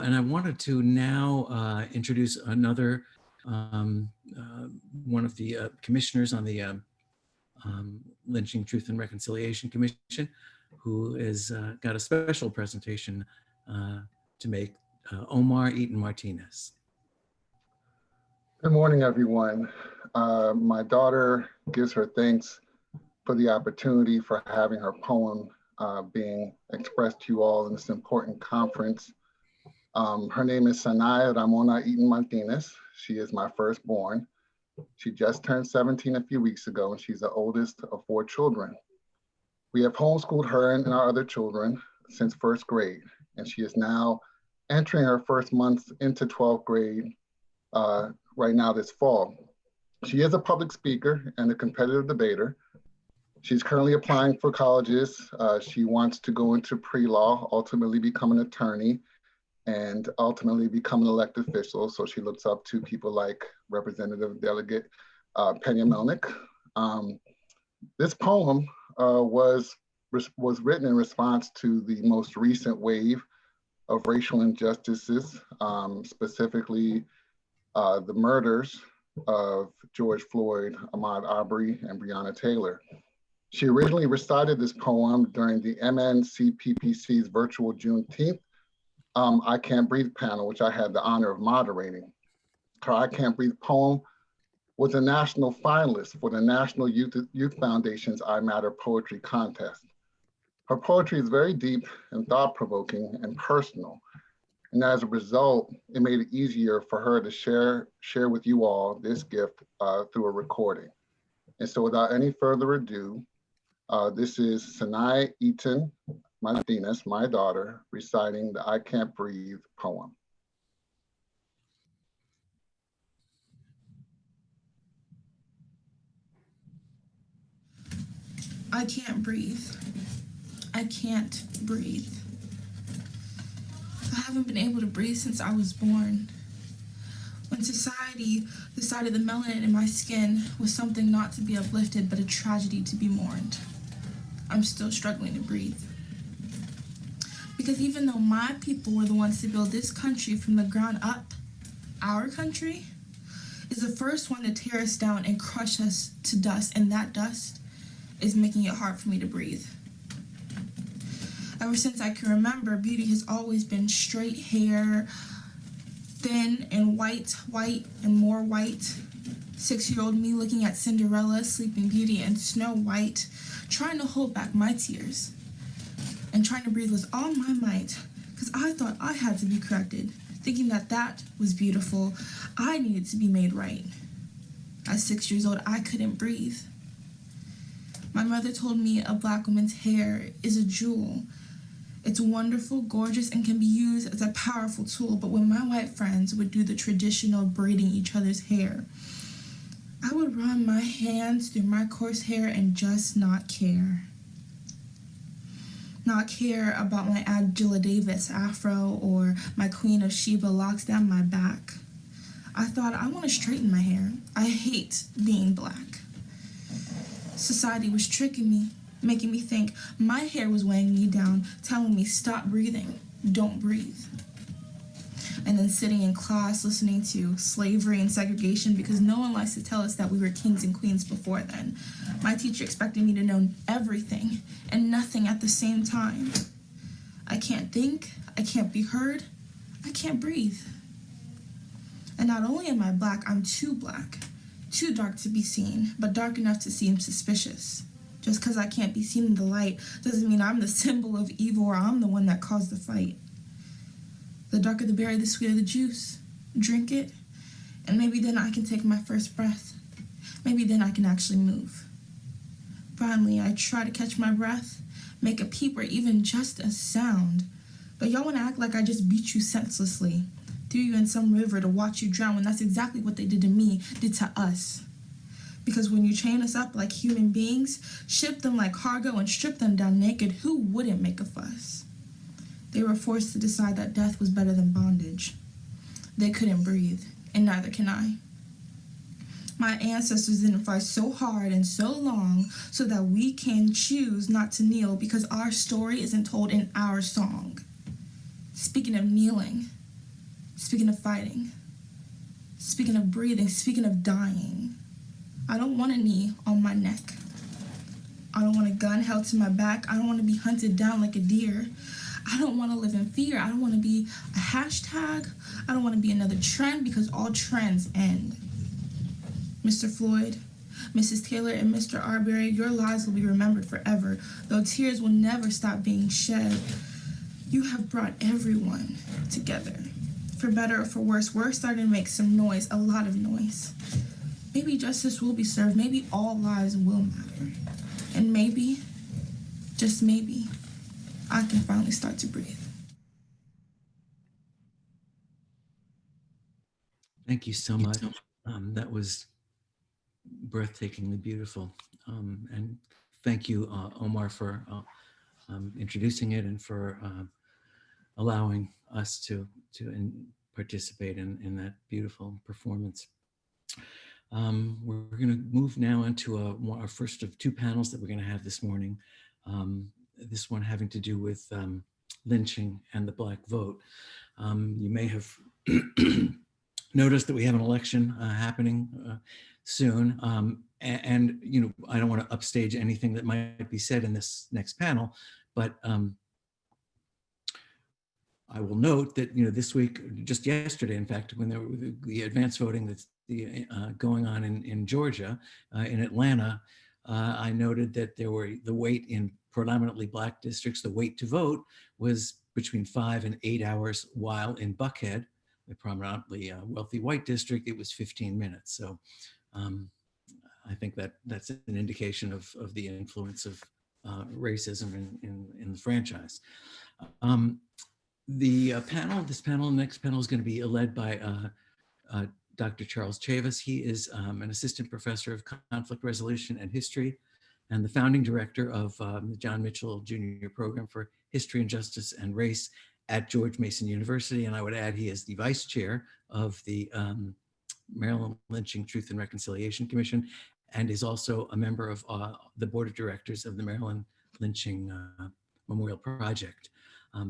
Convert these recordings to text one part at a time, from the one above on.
And I wanted to now introduce another one of the commissioners on the Lynching Truth and Reconciliation Commission, who has got a special presentation to make, Omar Eaton-Martinez. Good morning, everyone. My daughter gives her thanks for the opportunity for having her poem being expressed to you all in this important conference. Her name is Sanai Ramona Eaton-Martinez. She is my firstborn. She just turned 17 a few weeks ago, and she's the oldest of 4 children. We have homeschooled her and our other children since 1st grade, and she is now entering her first month into 12th grade right now this fall. She is a public speaker and a competitive debater. She's currently applying for colleges. She wants to go into pre-law, ultimately become an attorney, and ultimately become an elected official. So she looks up to people like Representative Delegate Pena Melnick. This poem was written in response to the most recent wave of racial injustices, specifically the murders of George Floyd, Ahmaud Arbery, and Breonna Taylor. She originally recited this poem during the MNCPPC's virtual Juneteenth I Can't Breathe panel, which I had the honor of moderating. Her I Can't Breathe poem was a national finalist for the National Youth Foundation's I Matter Poetry Contest. Her poetry is very deep and thought-provoking and personal. And as a result, it made it easier for her to share with you all this gift through a recording. And so without any further ado, this is Sanai Eaton-Martinez, my daughter, reciting the I Can't Breathe poem. I can't breathe. I can't breathe. I haven't been able to breathe since I was born. When society decided the melanin in my skin was something not to be uplifted, but a tragedy to be mourned, I'm still struggling to breathe. Because even though my people were the ones to build this country from the ground up, our country is the first one to tear us down and crush us to dust, and that dust is making it hard for me to breathe. Ever since I can remember, beauty has always been straight hair, thin and white and more white. 6-year-old me looking at Cinderella, Sleeping Beauty, and Snow White, trying to hold back my tears and trying to breathe with all my might, because I thought I had to be corrected, thinking that that was beautiful. I needed to be made right. At 6 years old, I couldn't breathe. My mother told me a Black woman's hair is a jewel. It's wonderful, gorgeous, and can be used as a powerful tool, but when my white friends would do the traditional braiding each other's hair, I would run my hands through my coarse hair and just not care. Not care about my Angela Davis afro or my Queen of Sheba locks down my back. I thought, I want to straighten my hair. I hate being Black. Society was tricking me, making me think my hair was weighing me down, telling me stop breathing, don't breathe. And then sitting in class listening to slavery and segregation, because no one likes to tell us that we were kings and queens before then. My teacher expected me to know everything and nothing at the same time. I can't think, I can't be heard, I can't breathe. And not only am I Black, I'm too Black. Too dark to be seen, but dark enough to seem suspicious. Just because I can't be seen in the light doesn't mean I'm the symbol of evil or I'm the one that caused the fight. The darker the berry, the sweeter the juice. Drink it, and maybe then I can take my first breath. Maybe then I can actually move. Finally, I try to catch my breath, make a peep or even just a sound. But y'all want to act like I just beat you senselessly, threw you in some river to watch you drown, when that's exactly what they did to me, did to us. Because when you chain us up like human beings, ship them like cargo, and strip them down naked, who wouldn't make a fuss? They were forced to decide that death was better than bondage. They couldn't breathe, and neither can I. My ancestors didn't fight so hard and so long so that we can choose not to kneel, because our story isn't told in our song. Speaking of kneeling, speaking of fighting, speaking of breathing, speaking of dying. I don't want a knee on my neck. I don't want a gun held to my back. I don't want to be hunted down like a deer. I don't want to live in fear. I don't want to be a hashtag. I don't want to be another trend, because all trends end. Mr. Floyd, Mrs. Taylor, and Mr. Arbery, your lives will be remembered forever, though tears will never stop being shed. You have brought everyone together. For better or for worse, we're starting to make some noise, a lot of noise. Maybe justice will be served. Maybe all lives will matter. And maybe, just maybe, I can finally start to breathe. Thank you so much. That was breathtakingly beautiful. And thank you, Omar, for introducing it and for allowing us to participate in that beautiful performance. We're going to move now into our first of two panels that we're going to have this morning. This one having to do with lynching and the Black vote. You may have noticed that we have an election happening soon. And you know, I don't want to upstage anything that might be said in this next panel, but I will note that, you know, this week, just yesterday, in fact, when there were the advance voting that's going on in Georgia, in Atlanta, I noted that there were the wait in predominantly Black districts, the wait to vote was between 5 and 8 hours, while in Buckhead, the predominantly wealthy white district, it was 15 minutes. So I think that that's an indication of the influence of racism in the franchise. This panel, the next panel is going to be led by Dr. Charles Chavis. He is an assistant professor of conflict resolution and history and the founding director of the John Mitchell Jr. Program for History and Justice and Race at George Mason University. And I would add, he is the vice chair of the Maryland Lynching Truth and Reconciliation Commission, and is also a member of the board of directors of the Maryland Lynching Memorial Project.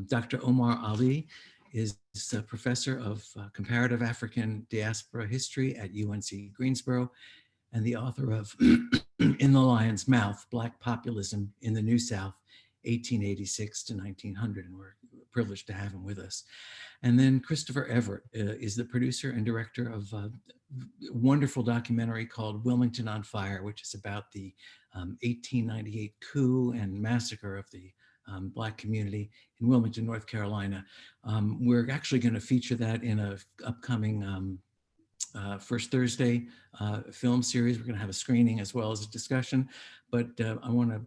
Dr. Omar Ali is a professor of comparative African diaspora history at UNC Greensboro and the author of In the Lion's Mouth, Black Populism in the New South, 1886 to 1900, and we're privileged to have him with us. And then Christopher Everett is the producer and director of a wonderful documentary called Wilmington on Fire, which is about the 1898 coup and massacre of the Black community in Wilmington, North Carolina. We're actually going to feature that in an upcoming First Thursday film series. We're going to have a screening as well as a discussion, but I want to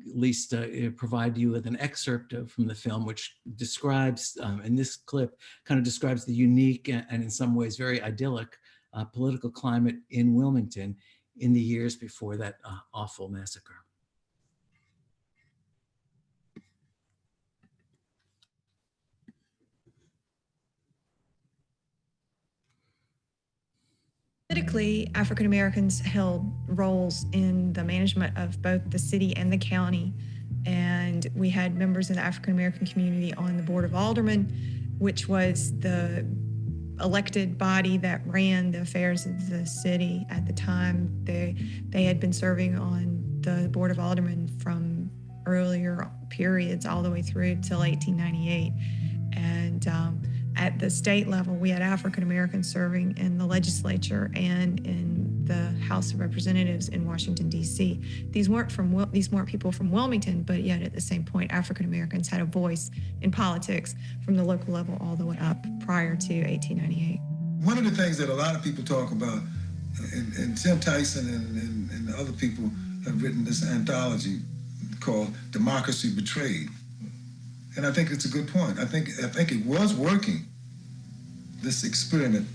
at least provide you with an excerpt from the film, which describes, in this clip, kind of describes the unique and in some ways very idyllic political climate in Wilmington in the years before that awful massacre. Politically, African Americans held roles in the management of both the city and the county. And we had members in the African American community on the Board of Aldermen, which was the elected body that ran the affairs of the city at the time. They had been serving on the Board of Aldermen from earlier periods all the way through till 1898. And at the state level, we had African Americans serving in the legislature and in the House of Representatives in Washington, D.C. These weren't people from Wilmington, but yet at the same point, African Americans had a voice in politics from the local level all the way up prior to 1898. One of the things that a lot of people talk about, and Tim Tyson and the other people have written this anthology called Democracy Betrayed. And I think it's a good point. I think it was working, this experiment,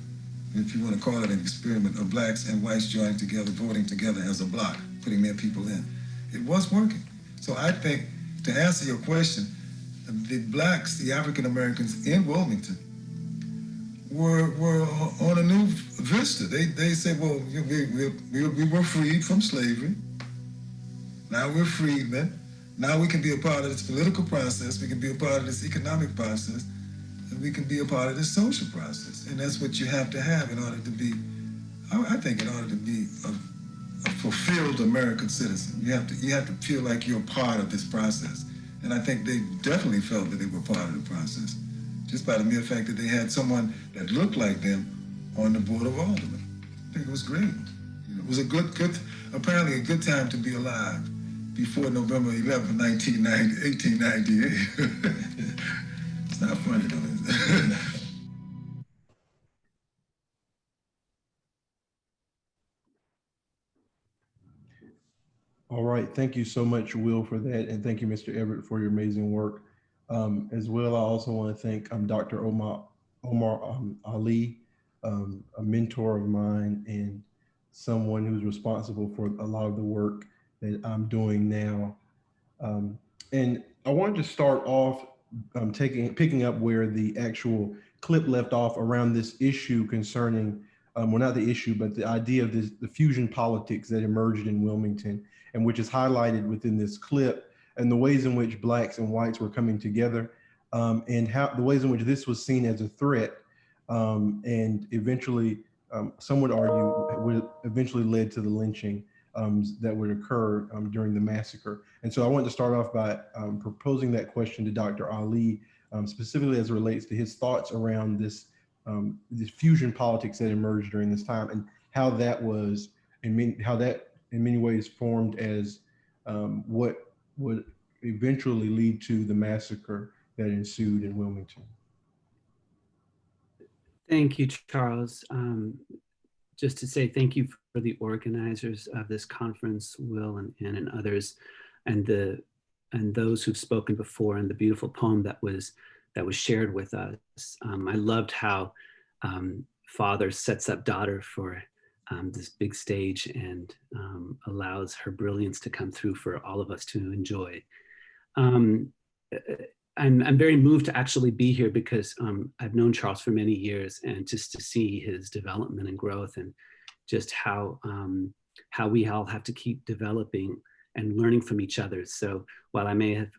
if you want to call it an experiment, of blacks and whites joining together, voting together as a bloc, putting their people in. It was working. So I think, to answer your question, the blacks, the African Americans in Wilmington, were on a new vista. They said, well, we were freed from slavery. Now we're freedmen. Now we can be a part of this political process. We can be a part of this economic process. and we can be a part of this social process. And that's what you have to have in order to be, I think in order to be a fulfilled American citizen. You have to feel like you're part of this process. And I think they definitely felt that they were part of the process, just by the mere fact that they had someone that looked like them on the board of aldermen. I think it was great. It was apparently a good time to be alive before November 11, 1898. It's not funny though, is it? All right, thank you so much, Will, for that. And thank you, Mr. Everett, for your amazing work. As well, I also want to thank Dr. Omar Ali, a mentor of mine and someone who's responsible for a lot of the work that I'm doing now. And I wanted to start off picking up where the actual clip left off around this issue concerning, well, not the issue, but the idea of the fusion politics that emerged in Wilmington, and which is highlighted within this clip, and the ways in which Blacks and whites were coming together, and how the ways in which this was seen as a threat, and eventually, some would argue, would eventually led to the lynching that would occur during the massacre. And so I wanted to start off by proposing that question to Dr. Ali, specifically as it relates to his thoughts around this fusion politics that emerged during this time, and how that was, how that in many ways formed as what would eventually lead to the massacre that ensued in Wilmington. Thank you, Charles. Just to say thank you for the organizers of this conference, Will and Ann and others, and those who've spoken before, and the beautiful poem that was shared with us. I loved how father sets up daughter for this big stage and allows her brilliance to come through for all of us to enjoy. I'm very moved to actually be here because I've known Charles for many years, and just to see his development and growth, and just how we all have to keep developing and learning from each other. So while I may have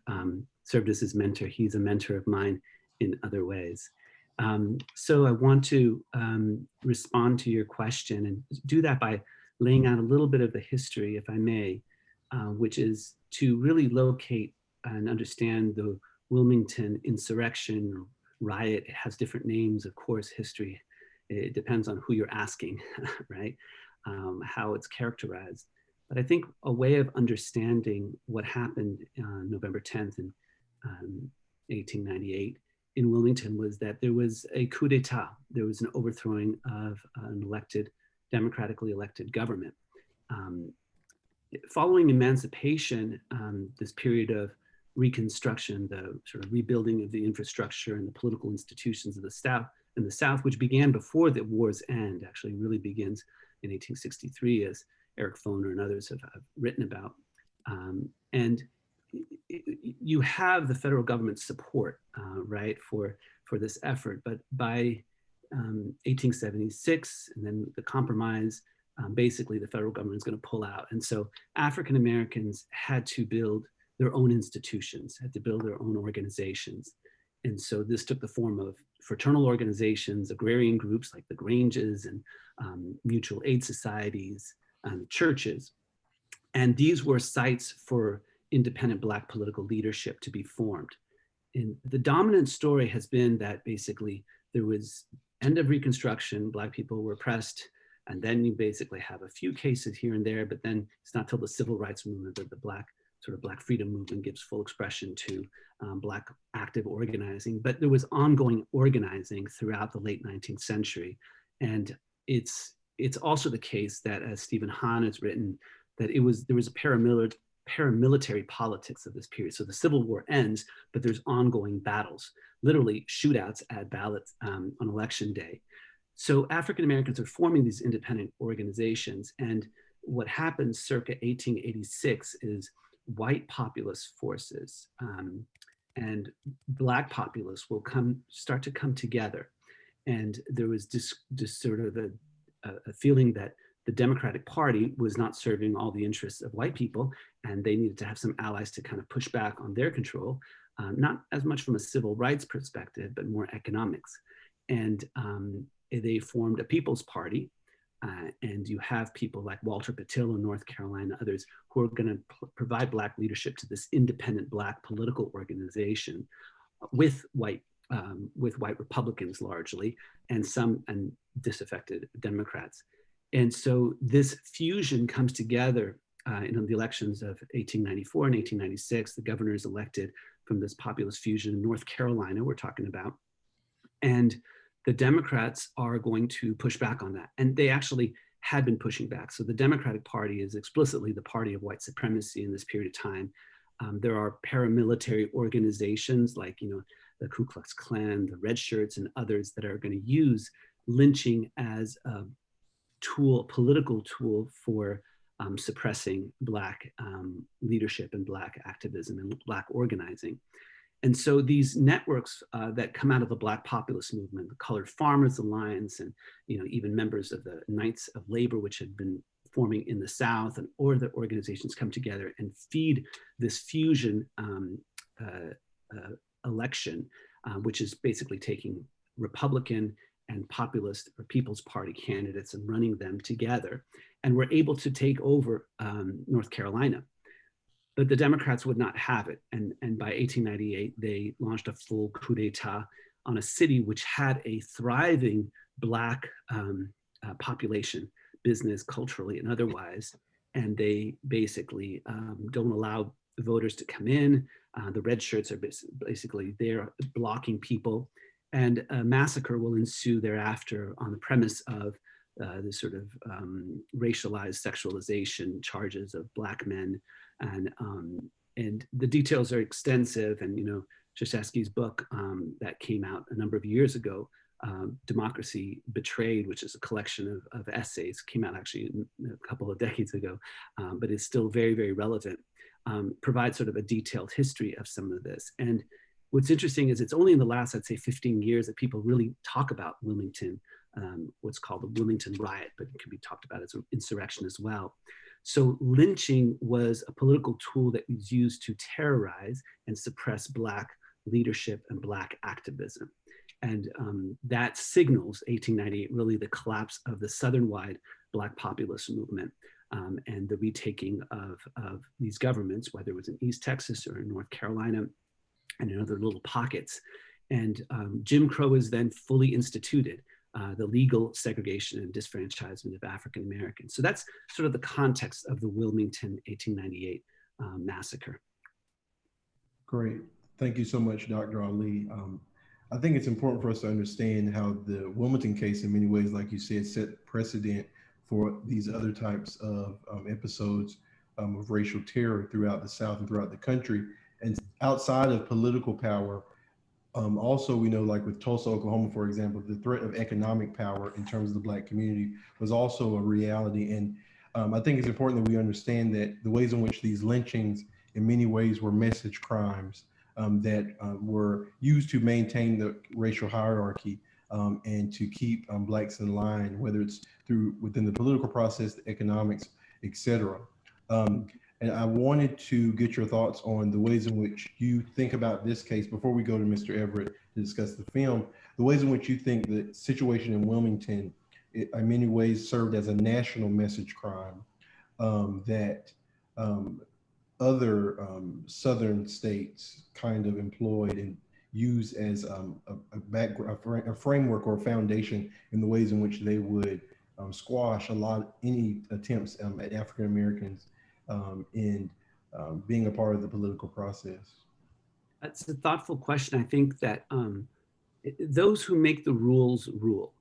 served as his mentor, he's a mentor of mine in other ways. So I want to respond to your question, and do that by laying out a little bit of the history, if I may, which is to really locate and understand the Wilmington insurrection, riot. It has different names, of course, history. It depends on who you're asking, right? How it's characterized. But I think a way of understanding what happened on November 10th in 1898 in Wilmington was that there was a coup d'etat. There was an overthrowing of an democratically elected government. Following emancipation, this period of Reconstruction, the sort of rebuilding of the infrastructure and the political institutions of the South, which began before the war's end, actually really begins in 1863, as Eric Foner and others have written about. And you have the federal government's support, right, for this effort. But by 1876, and then the compromise, basically the federal government is going to pull out. And so African Americans had to build their own institutions, had to build their own organizations. And so this took the form of fraternal organizations, agrarian groups like the Granges, and mutual aid societies, churches. And these were sites for independent Black political leadership to be formed. And the dominant story has been that basically there was end of Reconstruction, Black people were oppressed, and then you basically have a few cases here and there, but then it's not till the civil rights movement that the Black freedom movement gives full expression to Black active organizing. But there was ongoing organizing throughout the late 19th century. And it's also the case that, as Stephen Hahn has written, that there was a paramilitary politics of this period. So the Civil War ends, but there's ongoing battles, literally shootouts at ballots on election day. So African Americans are forming these independent organizations. And what happens circa 1886 is white populist forces and Black populists will start to come together. And there was this sort of a feeling that the Democratic Party was not serving all the interests of white people, and they needed to have some allies to kind of push back on their control. not as much from a civil rights perspective, but more economics. And they formed a People's Party. And you have people like Walter Patil in North Carolina, others who are going to provide Black leadership to this independent Black political organization with white Republicans largely, and some disaffected Democrats. And so this fusion comes together in the elections of 1894 and 1896. The governor is elected from this populist fusion in North Carolina we're talking about. And the Democrats are going to push back on that. And they actually had been pushing back. So the Democratic Party is explicitly the party of white supremacy in this period of time. There are paramilitary organizations like, the Ku Klux Klan, the Red Shirts, and others that are going to use lynching as a tool, political tool for suppressing Black leadership and Black activism and Black organizing. And so these networks that come out of the Black populist movement, the Colored Farmers Alliance, and even members of the Knights of Labor, which had been forming in the South, and or the organizations come together and feed this fusion election, which is basically taking Republican and populist or People's Party candidates and running them together. And we're able to take over North Carolina. But the Democrats would not have it. And by 1898, they launched a full coup d'etat on a city which had a thriving Black population, business, culturally, and otherwise. And they basically don't allow the voters to come in. The Red Shirts are basically there blocking people. And a massacre will ensue thereafter on the premise of this sort of racialized sexualization charges of Black men. And the details are extensive. And, Krzyzewski's book that came out a number of years ago, Democracy Betrayed, which is a collection of essays, came out actually a couple of decades ago, but is still very, very relevant, provides sort of a detailed history of some of this. And what's interesting is it's only in the last, I'd say 15 years that people really talk about Wilmington, what's called the Wilmington Riot, but it can be talked about as an insurrection as well. So lynching was a political tool that was used to terrorize and suppress Black leadership and Black activism. And that signals 1898 really the collapse of the Southern-wide Black populist movement and the retaking of these governments, whether it was in East Texas or in North Carolina and in other little pockets. And Jim Crow is then fully instituted. The legal segregation and disfranchisement of African Americans. So that's sort of the context of the Wilmington 1898 massacre. Great. Thank you so much, Dr. Ali. I think it's important for us to understand how the Wilmington case, in many ways, like you said, set precedent for these other types of episodes of racial terror throughout the South and throughout the country. And outside of political power, also, we know, like with Tulsa, Oklahoma, for example, the threat of economic power in terms of the Black community was also a reality. And I think it's important that we understand that the ways in which these lynchings in many ways were message crimes that were used to maintain the racial hierarchy and to keep Blacks in line, whether it's through within the political process, the economics, et cetera. And I wanted to get your thoughts on the ways in which you think about this case before we go to Mr. Everett to discuss the film, the ways in which you think the situation in Wilmington, in many ways served as a national message crime that other Southern states kind of employed and used as a framework or a foundation in the ways in which they would squash any attempts at African Americans in being a part of the political process? That's a thoughtful question. I think that those who make the rules rule,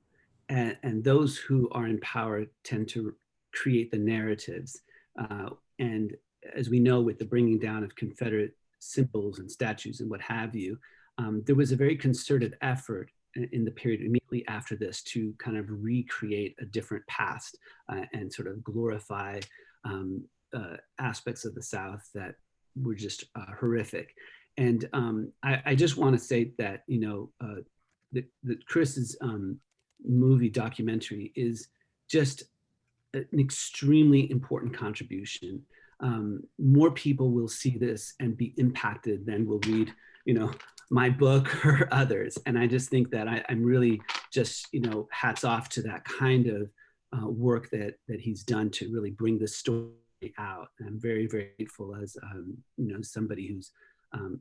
and those who are in power tend to create the narratives. And as we know, with the bringing down of Confederate symbols and statues and what have you, there was a very concerted effort in the period immediately after this to kind of recreate a different past and sort of glorify aspects of the South that were just horrific. And I just want to say that, that Chris's movie documentary is just an extremely important contribution. More people will see this and be impacted than will read my book or others. And I just think that I'm really just, hats off to that kind of work that he's done to really bring this story out. And I'm very, very grateful as, somebody who's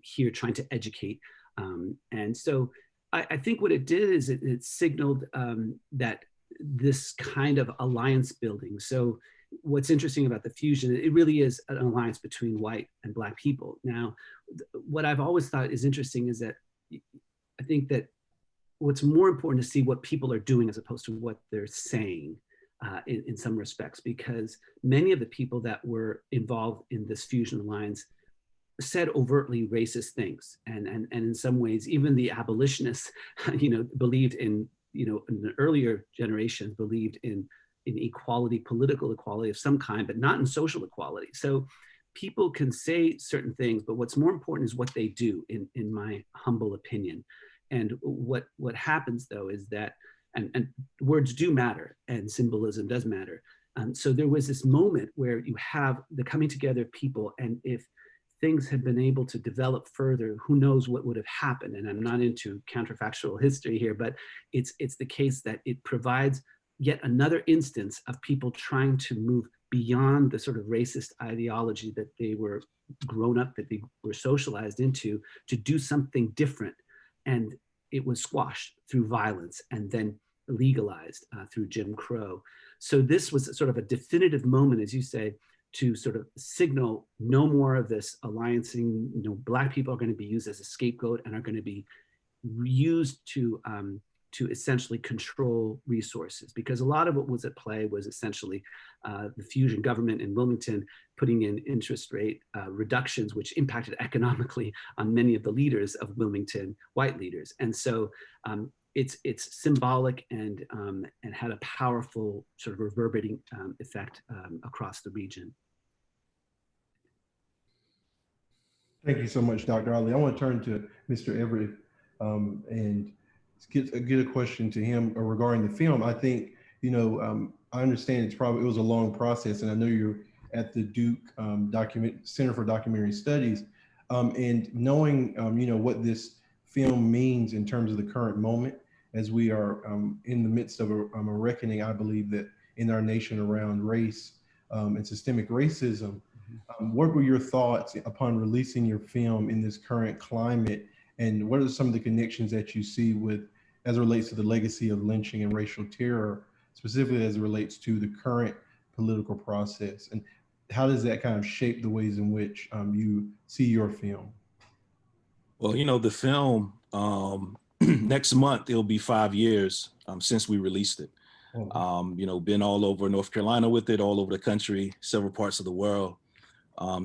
here trying to educate. And so I think what it did is it signaled that this kind of alliance building. So what's interesting about the fusion, it really is an alliance between white and Black people. Now, what I've always thought is interesting is that I think that what's more important to see what people are doing as opposed to what they're saying in some respects, because many of the people that were involved in this fusion alliance said overtly racist things. And in some ways, even the abolitionists, believed in, in the earlier generations, believed in equality, political equality of some kind, but not in social equality. So people can say certain things, but what's more important is what they do, in my humble opinion. And what happens though is that, and words do matter and symbolism does matter. So there was this moment where you have the coming together of people, and if things had been able to develop further, who knows what would have happened. And I'm not into counterfactual history here, but it's the case that it provides yet another instance of people trying to move beyond the sort of racist ideology that they were grown up, that they were socialized into, to do something different. And it was squashed through violence and then legalized through Jim Crow. So this was sort of a definitive moment, as you say, to sort of signal no more of this alliancing. Black people are going to be used as a scapegoat and are going to be used to essentially control resources, because a lot of what was at play was essentially the fusion government in Wilmington putting in interest rate reductions, which impacted economically on many of the leaders of Wilmington, white leaders. And so it's symbolic and had a powerful sort of reverberating effect across the region. Thank you so much, Dr. Ali. I want to turn to Mr. Everett and get a question to him regarding the film. I think, I understand it was a long process, and I know you're at the Duke Center for Documentary Studies, and knowing, what this film means in terms of the current moment, as we are in the midst of a reckoning, I believe, that in our nation around race and systemic racism. What were your thoughts upon releasing your film in this current climate? And what are some of the connections that you see as it relates to the legacy of lynching and racial terror, specifically as it relates to the current political process? And how does that kind of shape the ways in which you see your film? Well, the film, next month, it'll be 5 years since we released it. Been all over North Carolina with it, all over the country, several parts of the world,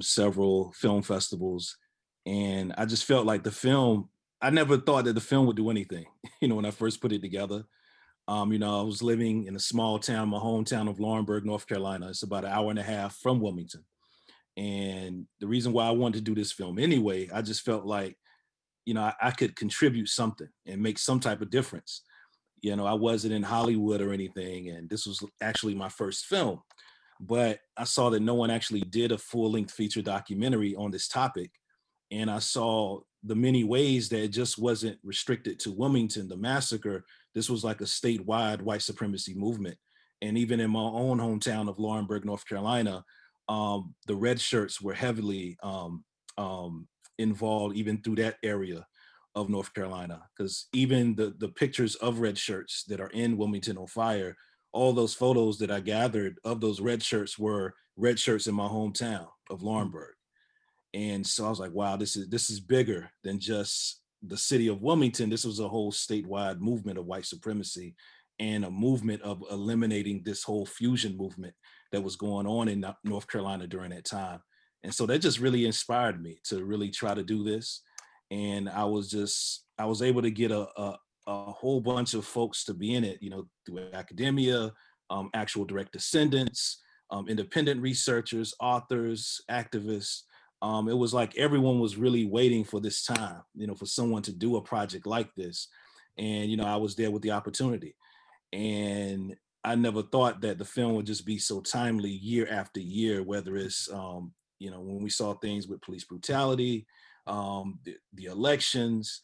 several film festivals. And I just felt like the film, I never thought that the film would do anything, when I first put it together. I was living in a small town, my hometown of Laurinburg, North Carolina. It's about an hour and a half from Wilmington. And the reason why I wanted to do this film anyway, I just felt like, I could contribute something and make some type of difference. I wasn't in Hollywood or anything, and this was actually my first film. But I saw that no one actually did a full-length feature documentary on this topic. And I saw the many ways that it just wasn't restricted to Wilmington, the massacre. This was like a statewide white supremacy movement. And even in my own hometown of Laurinburg, North Carolina, the red shirts were heavily involved even through that area of North Carolina. Because even the pictures of red shirts that are in Wilmington on Fire, all those photos that I gathered of those red shirts were red shirts in my hometown of Laurinburg. And so I was like, wow, this is bigger than just the city of Wilmington. This was a whole statewide movement of white supremacy and a movement of eliminating this whole fusion movement that was going on in North Carolina during that time. And so that just really inspired me to really try to do this. And I was able to get a whole bunch of folks to be in it, through academia, actual direct descendants, independent researchers, authors, activists. It was like everyone was really waiting for this time, for someone to do a project like this. And, I was there with the opportunity. And I never thought that the film would just be so timely year after year, whether it's, when we saw things with police brutality, the elections,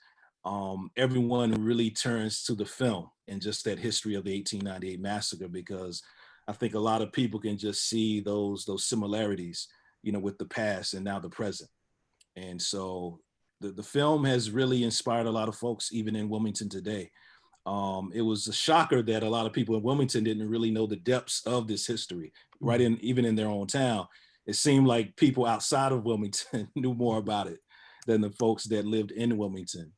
everyone really turns to the film and just that history of the 1898 massacre, because I think a lot of people can just see those similarities, with the past and now the present. And so the film has really inspired a lot of folks, even in Wilmington today. It was a shocker that a lot of people in Wilmington didn't really know the depths of this history, right? Even in their own town, it seemed like people outside of Wilmington knew more about it than the folks that lived in Wilmington.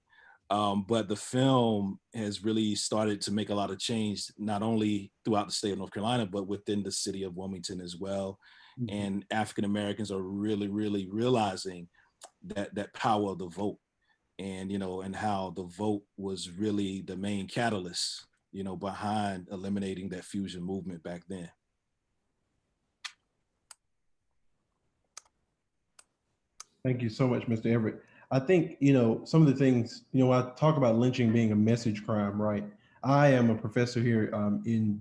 But the film has really started to make a lot of change, not only throughout the state of North Carolina, but within the city of Wilmington as well. And African Americans are really, really realizing that power of the vote, and and how the vote was really the main catalyst, behind eliminating that fusion movement back then. Thank you so much, Mr. Everett. I think, some of the things, when I talk about lynching being a message crime, right? I am a professor here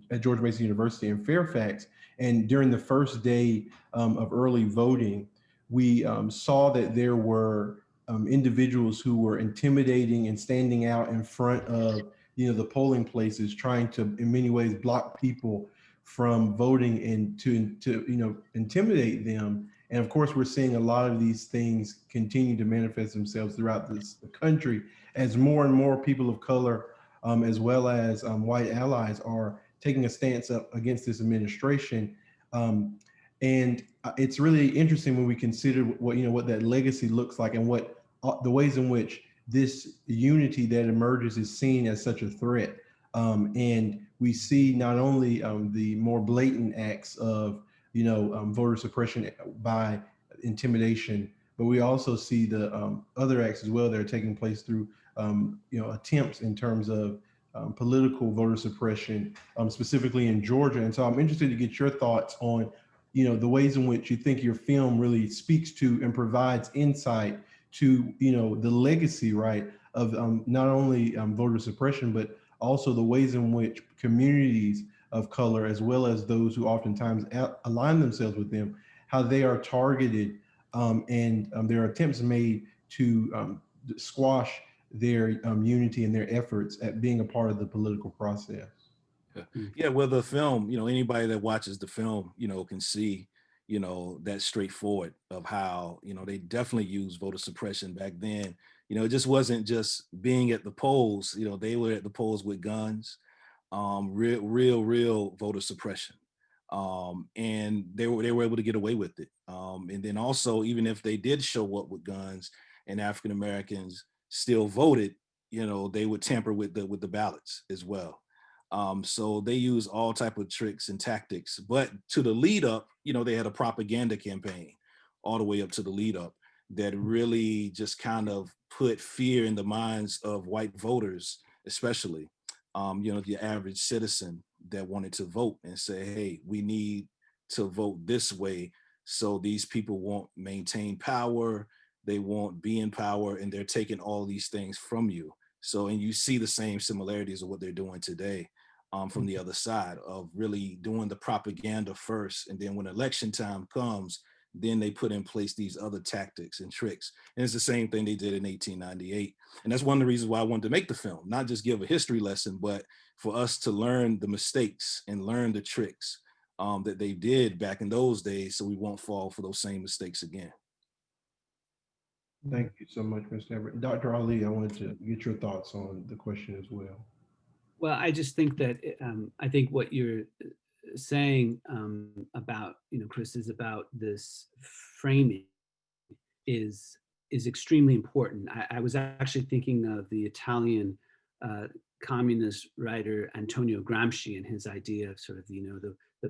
at George Mason University in Fairfax. And during the first day of early voting, we saw that there were individuals who were intimidating and standing out in front of, the polling places, trying to, in many ways, block people from voting and to intimidate them. And of course, we're seeing a lot of these things continue to manifest themselves throughout the country as more and more people of color, as well as white allies, are taking a stance up against this administration. And it's really interesting when we consider what that legacy looks like, and what the ways in which this unity that emerges is seen as such a threat. And we see not only the more blatant acts of voter suppression by intimidation, but we also see the other acts as well that are taking place through attempts in terms of political voter suppression, specifically in Georgia. And so I'm interested to get your thoughts on the ways in which you think your film really speaks to and provides insight to the legacy, right, of not only voter suppression, but also the ways in which communities of color, as well as those who oftentimes align themselves with them, how they are targeted, and there are attempts made to squash their unity and their efforts at being a part of the political process. Yeah, well, the film, anybody that watches the film, can see, that straightforward of how, they definitely used voter suppression back then. It just wasn't just being at the polls, they were at the polls with guns, real voter suppression. And they were able to get away with it. And then also, even if they did show up with guns and African Americans still voted, they would tamper with the ballots as well. So they use all type of tricks and tactics, but to the lead up, they had a propaganda campaign all the way up to the lead up that really just kind of put fear in the minds of white voters, especially, the average citizen that wanted to vote, and say, hey, we need to vote this way so these people won't maintain power, they won't be in power, and they're taking all these things from you. So, and you see the same similarities of what they're doing today. From the other side of really doing the propaganda first. And then when election time comes, then they put in place these other tactics and tricks. And it's the same thing they did in 1898. And that's one of the reasons why I wanted to make the film, not just give a history lesson, but for us to learn the mistakes and learn the tricks that they did back in those days, so we won't fall for those same mistakes again. Thank you so much, Mr. Everett. Dr. Ali, I wanted to get your thoughts on the question as well. Well, I just think that I think what you're saying about, Chris, is about this framing is extremely important. I was actually thinking of the Italian communist writer Antonio Gramsci and his idea of sort of,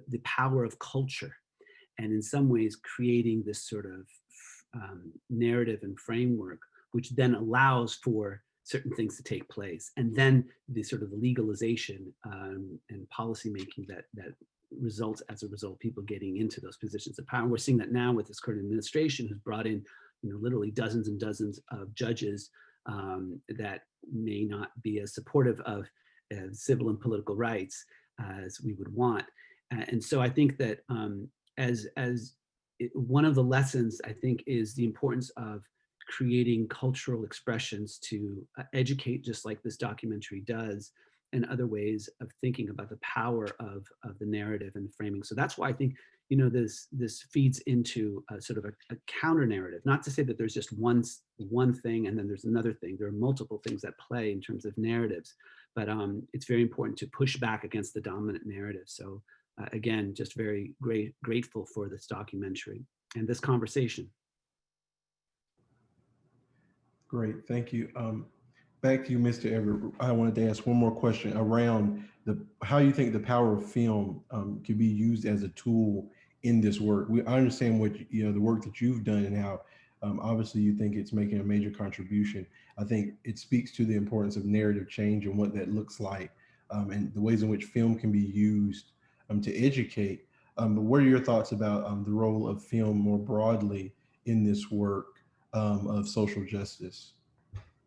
the power of culture, and in some ways creating this sort of narrative and framework, which then allows for certain things to take place, and then the sort of the legalization and policy making that results as a result, people getting into those positions of power. We're seeing that now with this current administration, who's brought in, literally dozens and dozens of judges that may not be as supportive of civil and political rights as we would want. And so I think that one of the lessons, I think, is the importance of creating cultural expressions to educate, just like this documentary does, and other ways of thinking about the power of the narrative and framing. So that's why I think, you know, this feeds into a sort of a counter narrative. Not to say that there's just one thing and then there's another thing. There are multiple things at play in terms of narratives, but it's very important to push back against the dominant narrative. So again, just very grateful for this documentary and this conversation. Great, thank you. Back to you, Mr. Everett. I wanted to ask one more question around how you think the power of film can be used as a tool in this work. I understand what the work that you've done and how obviously you think it's making a major contribution. I think it speaks to the importance of narrative change and what that looks like, and the ways in which film can be used to educate. But what are your thoughts about the role of film more broadly in this work of social justice?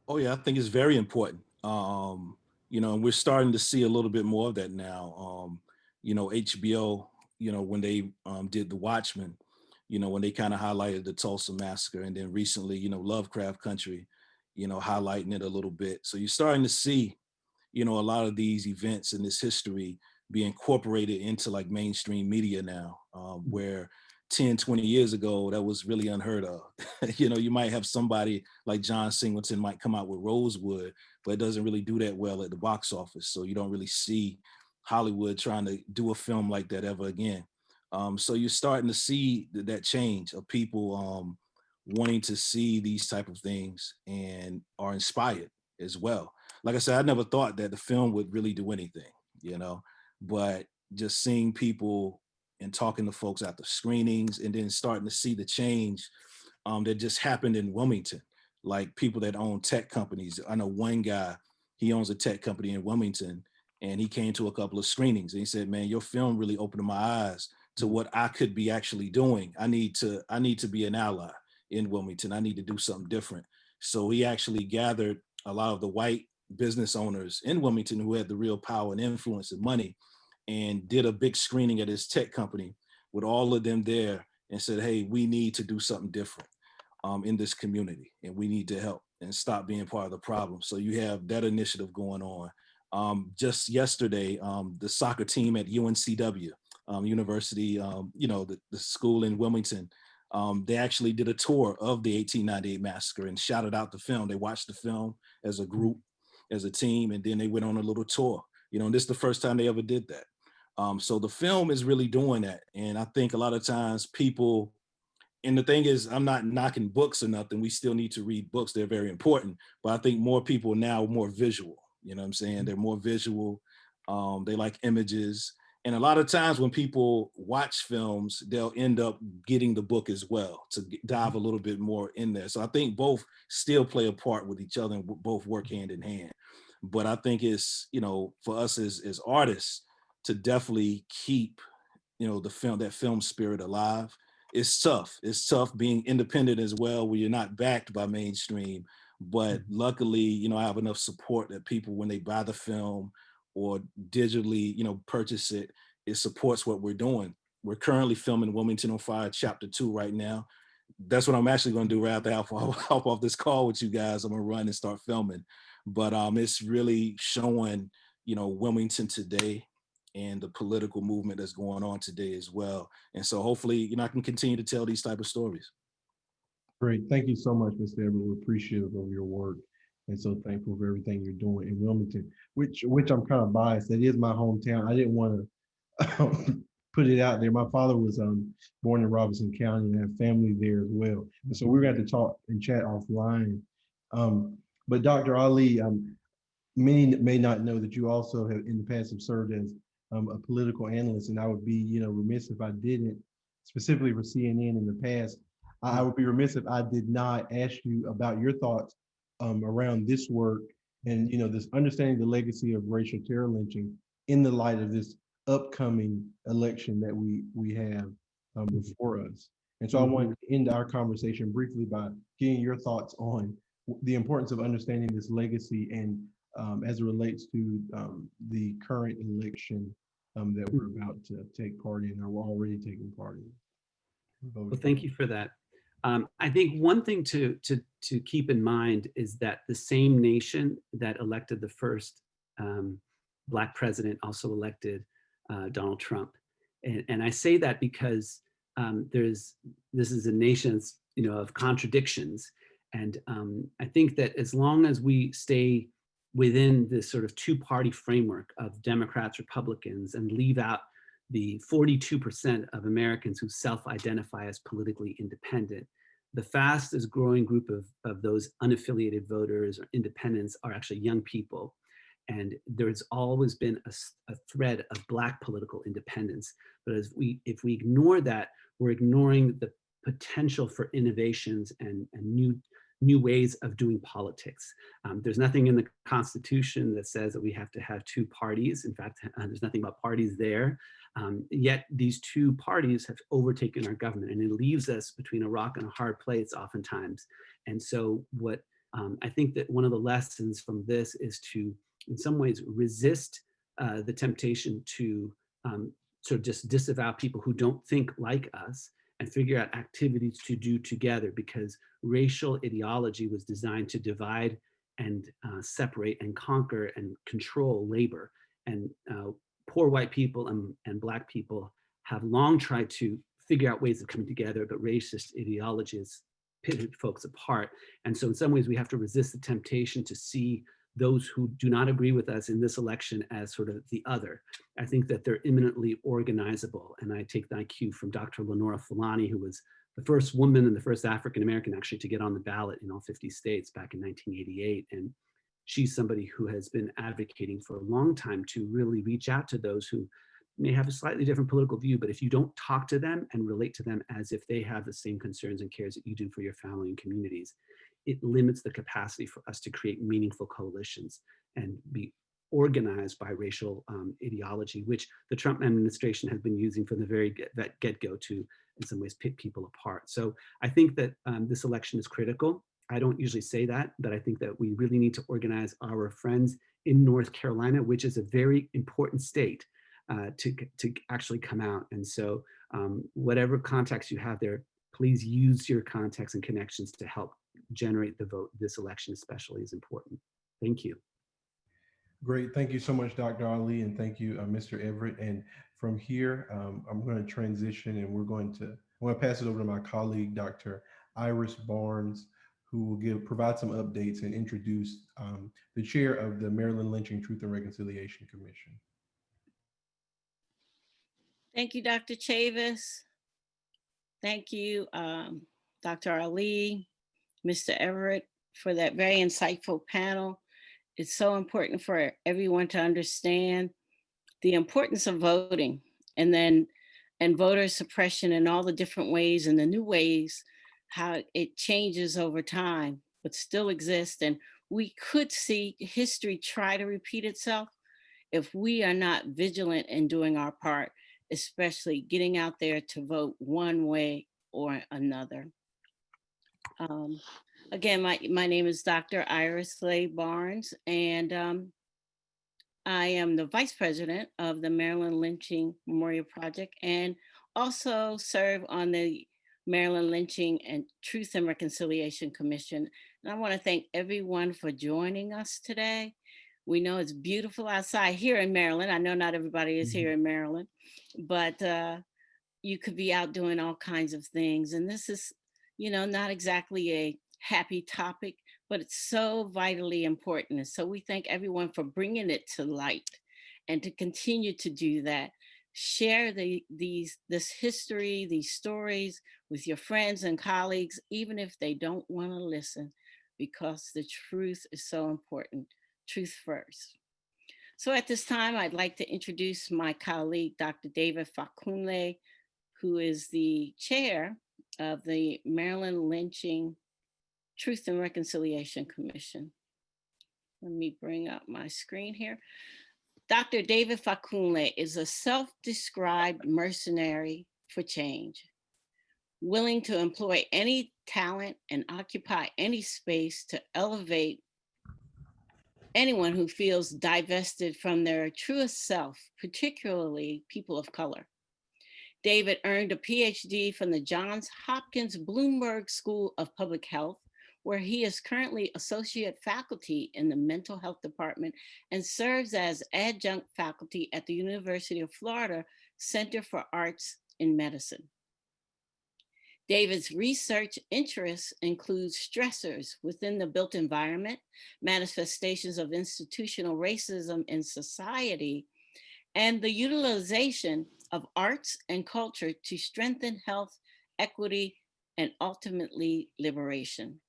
Oh yeah, I think it's very important. You know, and we're starting to see a little bit more of that now. You know, HBO, you know, when they did The Watchmen, you know, when they kind of highlighted the Tulsa massacre, and then recently, you know, Lovecraft Country, you know, highlighting it a little bit. So you're starting to see, you know, a lot of these events in this history be incorporated into like mainstream media now, where 10, 20 years ago, that was really unheard of. You know, you might have somebody like John Singleton might come out with Rosewood, but it doesn't really do that well at the box office. So you don't really see Hollywood trying to do a film like that ever again. So you're starting to see that change of people wanting to see these type of things and are inspired as well. Like I said, I never thought that the film would really do anything, you know, but just seeing people and talking to folks after screenings and then starting to see the change that just happened in Wilmington, like people that own tech companies. I know one guy, he owns a tech company in Wilmington, and he came to a couple of screenings and he said, man, your film really opened my eyes to what I could be actually doing. I need to be an ally in Wilmington. I need to do something different. So he actually gathered a lot of the white business owners in Wilmington who had the real power and influence and money, and did a big screening at his tech company with all of them there and said, hey, we need to do something different in this community, and we need to help and stop being part of the problem. So you have that initiative going on. Just yesterday, the soccer team at UNCW, University, you know, the school in Wilmington, they actually did a tour of the 1898 massacre and shouted out the film. They watched the film as a group, as a team, and then they went on a little tour. You know, and this is the first time they ever did that. So the film is really doing that. And I think a lot of times people, and the thing is, I'm not knocking books or nothing. We still need to read books. They're very important. But I think more people now are more visual. You know what I'm saying? They're more visual. They like images. And a lot of times when people watch films, they'll end up getting the book as well to dive a little bit more in there. So I think both still play a part with each other and both work hand in hand. But I think it's, you know, for us as artists to definitely keep, you know, that film spirit alive. It's tough. It's tough being independent as well, where you're not backed by mainstream. But luckily, you know, I have enough support that people, when they buy the film or digitally, you know, purchase it, it supports what we're doing. We're currently filming Wilmington on Fire Chapter 2 right now. That's what I'm actually going to do right after I hop off this call with you guys. I'm going to run and start filming. But it's really showing, you know, Wilmington today and the political movement that's going on today as well. And so hopefully, you know, I can continue to tell these type of stories. Great. Thank you so much, Mr. Everett. We're appreciative of your work and so thankful for everything you're doing in Wilmington, which I'm kind of biased. That is my hometown. I didn't want to put it out there. My father was born in Robinson County and have family there as well. And so we're going to talk and chat offline. But Dr. Ali, many may not know that you also have in the past have served as a political analyst, and I would be, you know, remiss if I didn't, specifically for CNN in the past. I would be remiss if I did not ask you about your thoughts around this work and, you know, this understanding the legacy of racial terror lynching in the light of this upcoming election that we have before us. And so I want to end our conversation briefly by getting your thoughts on the importance of understanding this legacy and as it relates to the current election that we're about to take part in, or we're already taking part in. Well, thank you for that. I think one thing to keep in mind is that the same nation that elected the first Black president also elected Donald Trump. And I say that because this is a nation, of contradictions. And I think that as long as we stay within this sort of two-party framework of Democrats, Republicans, and leave out the 42% of Americans who self-identify as politically independent, the fastest growing group of those unaffiliated voters or independents are actually young people. And there's always been a thread of Black political independence. But if we ignore that, we're ignoring the potential for innovations and new ways of doing politics. There's nothing in the Constitution that says that we have to have two parties. In fact, there's nothing about parties there. Yet these two parties have overtaken our government, and it leaves us between a rock and a hard place oftentimes. And so what I think that one of the lessons from this is to, in some ways, resist the temptation to sort of just disavow people who don't think like us, and figure out activities to do together, because racial ideology was designed to divide and separate and conquer and control labor. And poor white people and Black people have long tried to figure out ways of coming together, but racist ideologies pitted folks apart. And so in some ways we have to resist the temptation to see those who do not agree with us in this election as sort of the other. I think that they're imminently organizable. And I take that cue from Dr. Lenora Fulani, who was the first woman and the first African-American actually to get on the ballot in all 50 states back in 1988. And she's somebody who has been advocating for a long time to really reach out to those who may have a slightly different political view, but if you don't talk to them and relate to them as if they have the same concerns and cares that you do for your family and communities, it limits the capacity for us to create meaningful coalitions and be organized by racial ideology, which the Trump administration has been using from the very get-go to, in some ways, pit people apart. So I think that this election is critical. I don't usually say that, but I think that we really need to organize our friends in North Carolina, which is a very important state, to actually come out. And so whatever contacts you have there, please use your contacts and connections to help generate the vote. This election especially is important. Thank you. Great. Thank you so much, Dr. Ali, and thank you, Mr. Everett. And from here, I'm going to transition, and I'm going to pass it over to my colleague, Dr. Iris Barnes, who will provide some updates and introduce the chair of the Maryland Lynching Truth and Reconciliation Commission. Thank you, Dr. Chavis. Thank you, Dr. Ali, Mr. Everett, for that very insightful panel. It's so important for everyone to understand the importance of voting, and voter suppression in all the different ways and the new ways, how it changes over time, but still exists. And we could see history try to repeat itself if we are not vigilant in doing our part, especially getting out there to vote one way or another. Again, my name is Dr. Iris Slay Barnes, and I am the Vice President of the Maryland Lynching Memorial Project, and also serve on the Maryland Lynching and Truth and Reconciliation Commission. And I want to thank everyone for joining us today. We know it's beautiful outside here in Maryland. I know not everybody is here in Maryland, but you could be out doing all kinds of things. And this is, not exactly a happy topic, but it's so vitally important. And so we thank everyone for bringing it to light, and to continue to do that. Share this history, these stories with your friends and colleagues, even if they don't want to listen, because the truth is so important. Truth first. So at this time, I'd like to introduce my colleague, Dr. David Fakunle, who is the chair of the Maryland Lynching Truth and Reconciliation Commission. Let me bring up my screen here. Dr. David Fakunle is a self-described mercenary for change, willing to employ any talent and occupy any space to elevate anyone who feels divested from their truest self, particularly people of color. David earned a Ph.D. from the Johns Hopkins Bloomberg School of Public Health, where he is currently associate faculty in the mental health department and serves as adjunct faculty at the University of Florida Center for Arts in Medicine. David's research interests include stressors within the built environment, manifestations of institutional racism in society, and the utilization of arts and culture to strengthen health, equity, and ultimately liberation.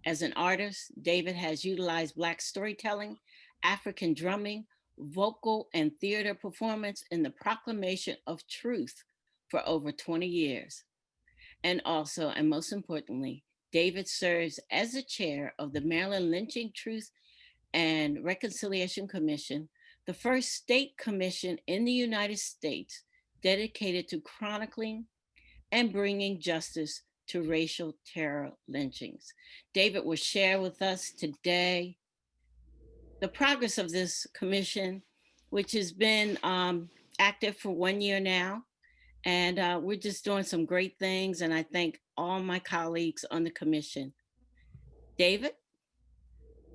As an artist, David has utilized Black storytelling, African drumming, vocal and theater performance in the proclamation of truth for over 20 years. And also, and most importantly, David serves as the chair of the Maryland Lynching Truth and Reconciliation Commission, the first state commission in the United States dedicated to chronicling and bringing justice to racial terror lynchings. David will share with us today the progress of this commission, which has been active for 1 year now. And we're just doing some great things. And I thank all my colleagues on the commission. David?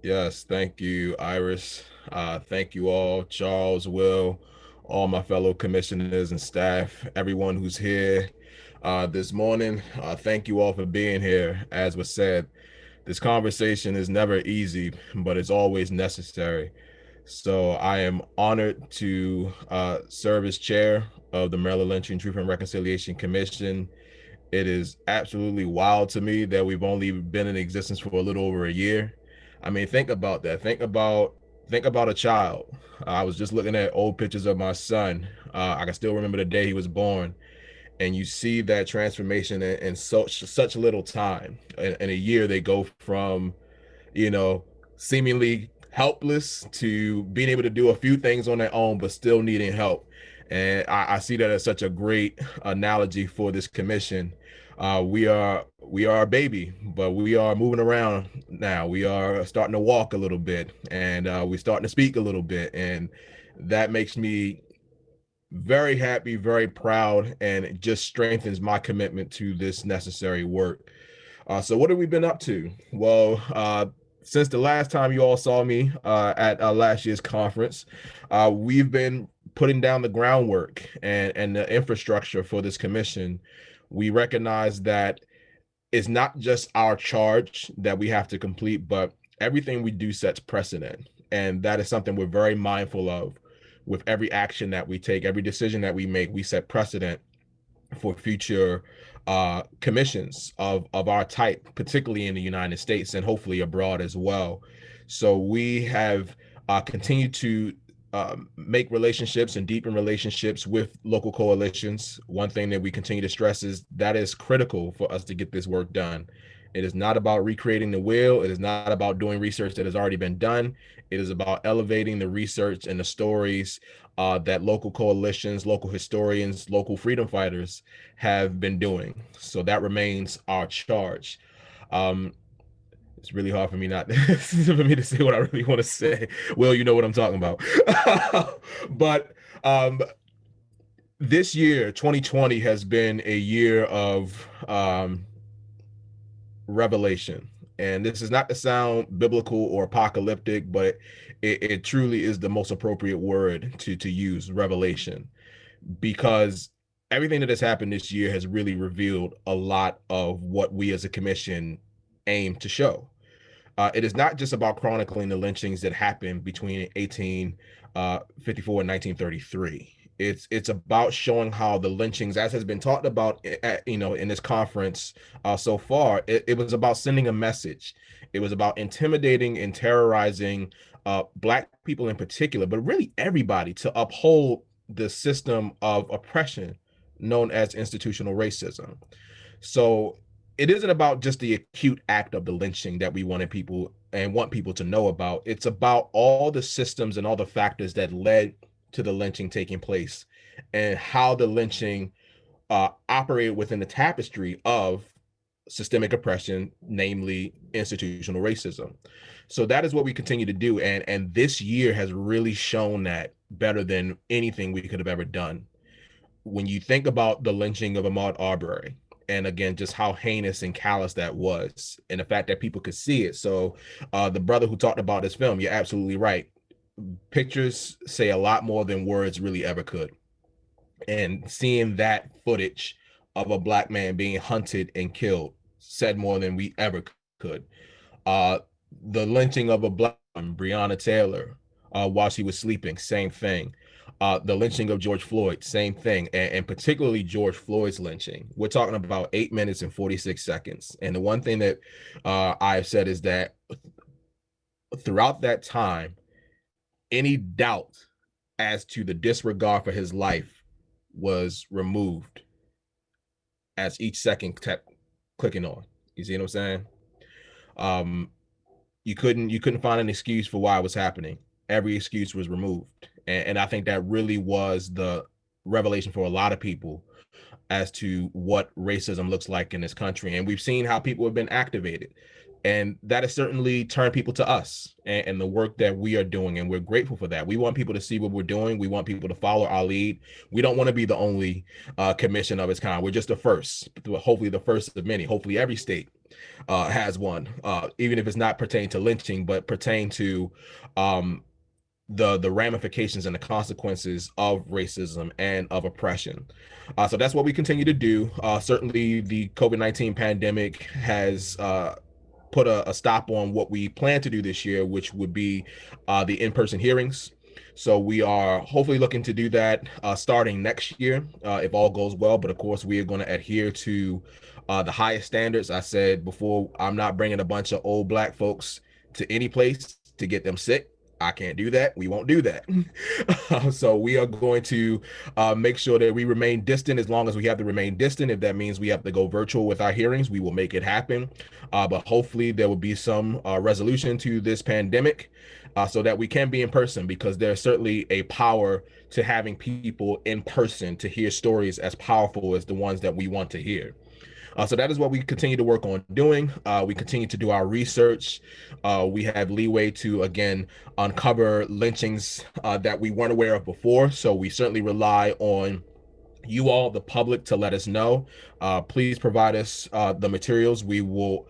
Yes, thank you, Iris. Thank you all, Charles, Will, all my fellow commissioners and staff, everyone who's here this morning. Thank you all for being here. As was said, this conversation is never easy, but it's always necessary. So I am honored to serve as chair of the Maryland Lynching Truth and Reconciliation Commission. It is absolutely wild to me that we've only been in existence for a little over a year. I mean, think about that. Think about a child. I was just looking at old pictures of my son. I can still remember the day he was born, and you see that transformation in such little time. In a year, they go from, seemingly helpless to being able to do a few things on their own, but still needing help. And I see that as such a great analogy for this commission. We are a baby, but we are moving around now. We are starting to walk a little bit, and we're starting to speak a little bit, and that makes me very happy, very proud, and it just strengthens my commitment to this necessary work. So what have we been up to? Well, since the last time you all saw me at last year's conference, we've been putting down the groundwork and the infrastructure for this commission. We recognize that it's not just our charge that we have to complete, but everything we do sets precedent. And that is something we're very mindful of. With every action that we take, every decision that we make, we set precedent for future commissions of our type, particularly in the United States and hopefully abroad as well. So we have continued to make relationships and deepen relationships with local coalitions. One thing that we continue to stress is that is critical for us to get this work done. It is not about recreating the wheel. It is not about doing research that has already been done. It is about elevating the research and the stories that local coalitions, local historians, local freedom fighters have been doing. So that remains our charge. It's really hard for me to say what I really want to say. Will, you know what I'm talking about. But this year, 2020, has been a year of revelation. And this is not to sound biblical or apocalyptic, but it truly is the most appropriate word to use, revelation, because everything that has happened this year has really revealed a lot of what we as a commission aim to show. It is not just about chronicling the lynchings that happened between 1854 and 1933. It's about showing how the lynchings, as has been talked about, in this conference so far, it was about sending a message. It was about intimidating and terrorizing Black people in particular, but really everybody, to uphold the system of oppression known as institutional racism. So it isn't about just the acute act of the lynching that we want people to know about. It's about all the systems and all the factors that led to the lynching taking place and how the lynching operated within the tapestry of systemic oppression, namely institutional racism. So that is what we continue to do. And this year has really shown that better than anything we could have ever done. when you think about the lynching of Ahmaud Arbery, and again, just how heinous and callous that was, and the fact that people could see it. So the brother who talked about this film, you're absolutely right. Pictures say a lot more than words really ever could. And seeing that footage of a Black man being hunted and killed said more than we ever could. Uh, the lynching of a Black woman, Breonna Taylor, while she was sleeping, same thing. The lynching of George Floyd, same thing, and particularly George Floyd's lynching. We're talking about 8 minutes and 46 seconds. And the one thing that I've said is that throughout that time, any doubt as to the disregard for his life was removed as each second kept clicking on. You see what I'm saying? You couldn't find an excuse for why it was happening. Every excuse was removed. And I think that really was the revelation for a lot of people as to what racism looks like in this country. And we've seen how people have been activated. And that has certainly turned people to us and the work that we are doing. And we're grateful for that. We want people to see what we're doing. We want people to follow our lead. We don't want to be the only commission of its kind. We're just the first, hopefully the first of many. Hopefully every state has one, even if it's not pertaining to lynching, but pertain to the ramifications and the consequences of racism and of oppression. So that's what we continue to do. Certainly the COVID-19 pandemic has put a stop on what we plan to do this year, which would be the in-person hearings. So we are hopefully looking to do that starting next year, if all goes well. But of course, we are going to adhere to the highest standards. I said before, I'm not bringing a bunch of old Black folks to any place to get them sick. I can't do that. We won't do that. So we are going to make sure that we remain distant as long as we have to remain distant. If that means we have to go virtual with our hearings, we will make it happen. But hopefully there will be some resolution to this pandemic so that we can be in person, because there's certainly a power to having people in person to hear stories as powerful as the ones that we want to hear. So that is what we continue to work on doing. We continue to do our research. We have leeway to, again, uncover lynchings that we weren't aware of before. So we certainly rely on you all, the public, to let us know. Please provide us the materials. We will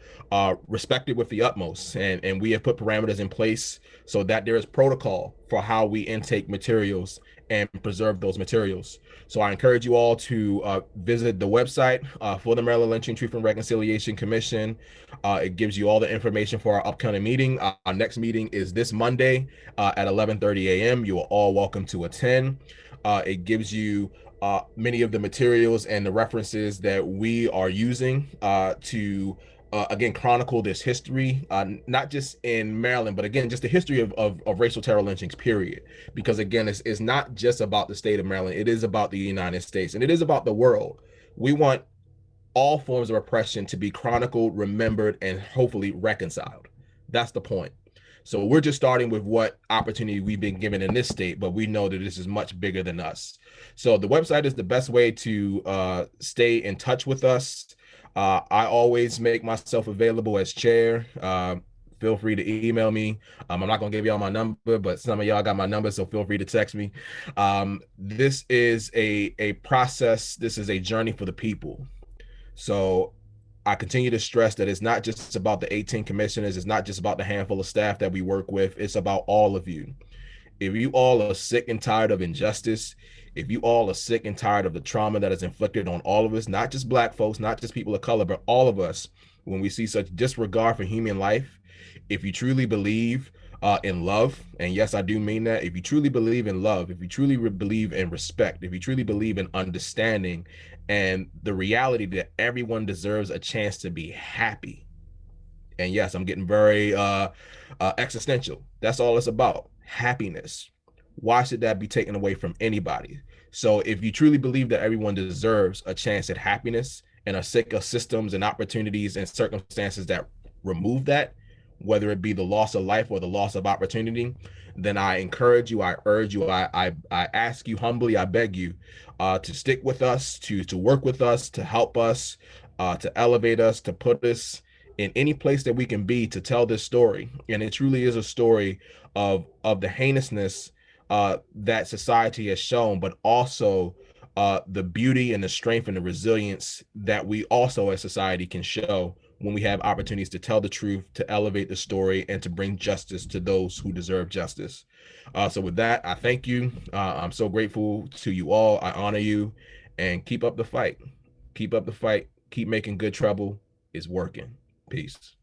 respect it with the utmost. And we have put parameters in place so that there is protocol for how we intake materials and preserve those materials. So I encourage you all to visit the website for the Maryland Lynching Truth and Reconciliation Commission. It gives you all the information for our upcoming meeting. Our next meeting is this Monday at 11:30 a.m. You are all welcome to attend. It gives you many of the materials and the references that we are using to again, chronicle this history, not just in Maryland, but again, just the history of racial terror lynchings, period. Because again, it's not just about the state of Maryland. It is about the United States, and it is about the world. We want all forms of oppression to be chronicled, remembered, and hopefully reconciled. That's the point. So we're just starting with what opportunity we've been given in this state, but we know that this is much bigger than us. So the website is the best way to stay in touch with us. I always make myself available as chair. Feel free to email me. I'm not going to give y'all my number, but some of y'all got my number, so feel free to text me. This is a process. This is a journey for the people. So I continue to stress that it's not just about the 18 commissioners. It's not just about the handful of staff that we work with. It's about all of you. If you all are sick and tired of injustice, if you all are sick and tired of the trauma that is inflicted on all of us, not just Black folks, not just people of color, but all of us, when we see such disregard for human life, if you truly believe in love, and yes, I do mean that, if you truly believe in love, if you truly believe in respect, if you truly believe in understanding and the reality that everyone deserves a chance to be happy. And yes, I'm getting very existential. That's all it's about, happiness. Why should that be taken away from anybody? So if you truly believe that everyone deserves a chance at happiness and are sick of systems and opportunities and circumstances that remove that, whether it be the loss of life or the loss of opportunity, then I encourage you, I urge you, I ask you humbly, I beg you to stick with us, to work with us, to help us, to elevate us, to put us in any place that we can be to tell this story. And it truly is a story of the heinousness that society has shown, but also the beauty and the strength and the resilience that we also as society can show when we have opportunities to tell the truth, to elevate the story, and to bring justice to those who deserve justice. So with that, I thank you. I'm so grateful to you all. I honor you, and keep up the fight. Keep up the fight. Keep making good trouble. It's working. Peace.